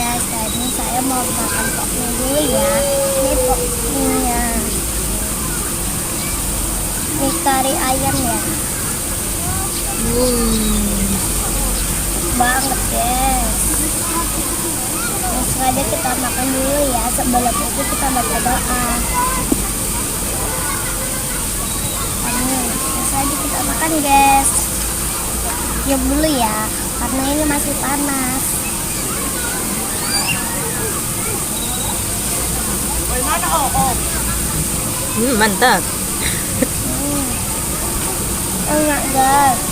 guys, kali ini saya mau makan pokmie dulu ya. Ini pokminya mie kari ayam ya. Banget guys. Langsung aja kita makan dulu ya. Sebelum itu kita baca doa. Langsung aja kita makan guys. Diam dulu ya, karena ini masih panas. Mantap. Enak guys.